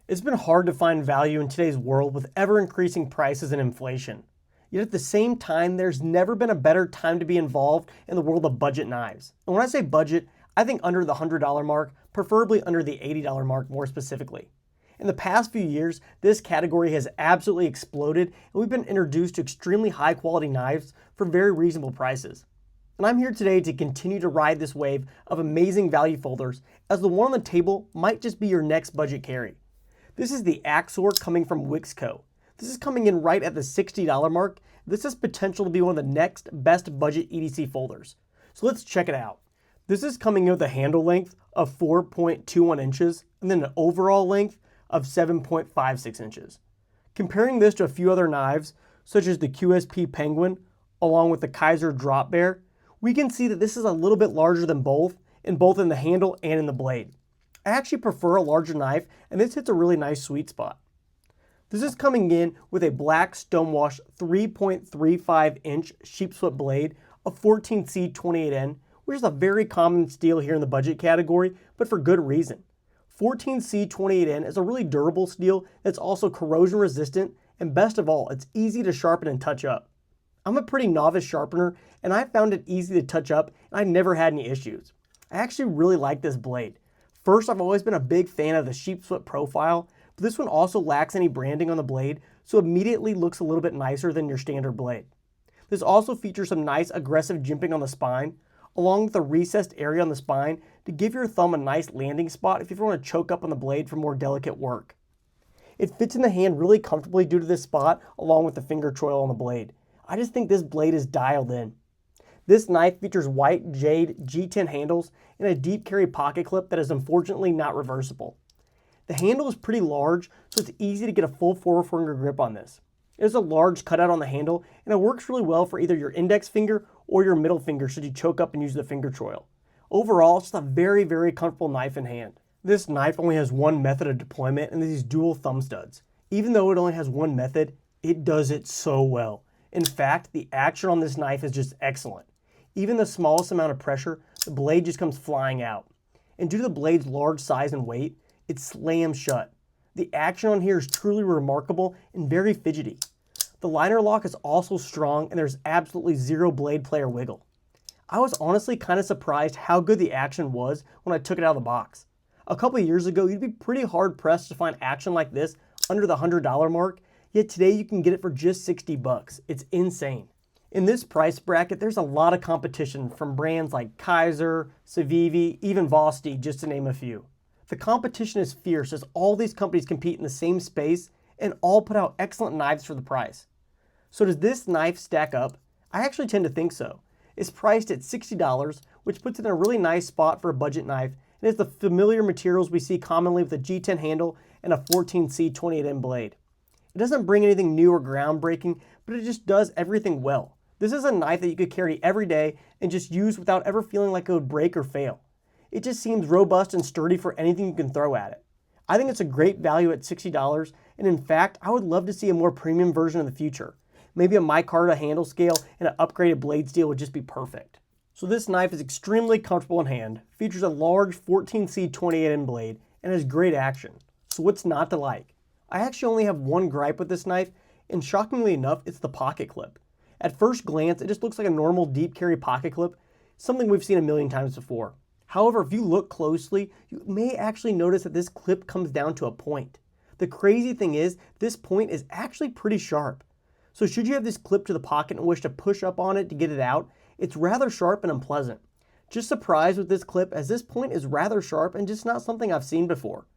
It's been hard to find value in today's world with ever-increasing prices and inflation. Yet at the same time, there's never been a better time to be involved in the world of budget knives. And when I say budget, I think under the $100 mark, preferably under the $80 mark more specifically. In the past few years, this category has absolutely exploded, and we've been introduced to extremely high-quality knives for very reasonable prices. And I'm here today to continue to ride this wave of amazing value folders, as the one on the table might just be your next budget carry. This is the Axor coming from WIXCO. This is coming in right at the $60 mark. This has potential to be one of the next best budget EDC folders. So let's check it out. This is coming in with a handle length of 4.21 inches and then an overall length of 7.56 inches. Comparing this to a few other knives, such as the QSP Penguin, along with the Kaiser Drop Bear, we can see that this is a little bit larger than both in the handle and in the blade. I actually prefer a larger knife, and this hits a really nice sweet spot. This is coming in with a black stonewash 3.35 inch sheepsfoot blade, a 14C28N, which is a very common steel here in the budget category, but for good reason. 14C28N is a really durable steel that's also corrosion resistant, and best of all, it's easy to sharpen and touch up. I'm a pretty novice sharpener, and I found it easy to touch up, and I never had any issues. I actually really like this blade. First, I've always been a big fan of the sheepsfoot profile, but this one also lacks any branding on the blade, so immediately looks a little bit nicer than your standard blade. This also features some nice aggressive jimping on the spine, along with a recessed area on the spine to give your thumb a nice landing spot if you ever want to choke up on the blade for more delicate work. It fits in the hand really comfortably due to this spot, along with the finger choil on the blade. I just think this blade is dialed in. This knife features white jade G10 handles and a deep carry pocket clip that is unfortunately not reversible. The handle is pretty large, so it's easy to get a full four-finger grip on this. There's a large cutout on the handle, and it works really well for either your index finger or your middle finger should you choke up and use the finger choil. Overall, it's just a very, very comfortable knife in hand. This knife only has one method of deployment, and these dual thumb studs. Even though it only has one method, it does it so well. In fact, the action on this knife is just excellent. Even the smallest amount of pressure, the blade just comes flying out. And due to the blade's large size and weight, it slams shut. The action on here is truly remarkable and very fidgety. The liner lock is also strong, and there's absolutely zero blade play or wiggle. I was honestly kind of surprised how good the action was when I took it out of the box. A couple of years ago, you'd be pretty hard pressed to find action like this under the $100 mark, yet today you can get it for just 60 bucks. It's insane. In this price bracket, there's a lot of competition from brands like Kaiser, Civivi, even Vosti, just to name a few. The competition is fierce as all these companies compete in the same space and all put out excellent knives for the price. So does this knife stack up? I actually tend to think so. It's priced at $60, which puts it in a really nice spot for a budget knife, and it's the familiar materials we see commonly with a G10 handle and a 14C28N blade. It doesn't bring anything new or groundbreaking, but it just does everything well. This is a knife that you could carry every day and just use without ever feeling like it would break or fail. It just seems robust and sturdy for anything you can throw at it. I think it's a great value at $60, and in fact, I would love to see a more premium version in the future. Maybe a micarta handle scale and an upgraded blade steel would just be perfect. So this knife is extremely comfortable in hand, features a large 14C28N blade, and has great action. So what's not to like? I actually only have one gripe with this knife, and shockingly enough, it's the pocket clip. At first glance, it just looks like a normal deep carry pocket clip, something we've seen a million times before. However, if you look closely, you may actually notice that this clip comes down to a point. The crazy thing is, this point is actually pretty sharp. So should you have this clip to the pocket and wish to push up on it to get it out, it's rather sharp and unpleasant. Just surprised with this clip, as this point is rather sharp and just not something I've seen before.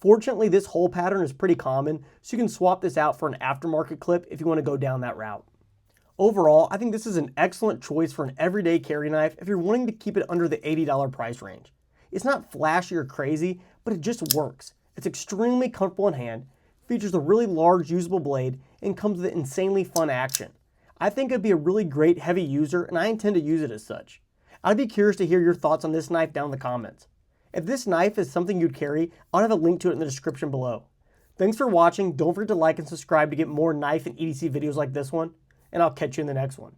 Fortunately, this hole pattern is pretty common, so you can swap this out for an aftermarket clip if you want to go down that route. Overall, I think this is an excellent choice for an everyday carry knife if you're wanting to keep it under the $80 price range. It's not flashy or crazy, but it just works. It's extremely comfortable in hand, features a really large usable blade, and comes with insanely fun action. I think it'd be a really great heavy user, and I intend to use it as such. I'd be curious to hear your thoughts on this knife down in the comments. If this knife is something you'd carry, I'll have a link to it in the description below. Thanks for watching. Don't forget to like and subscribe to get more knife and EDC videos like this one, and I'll catch you in the next one.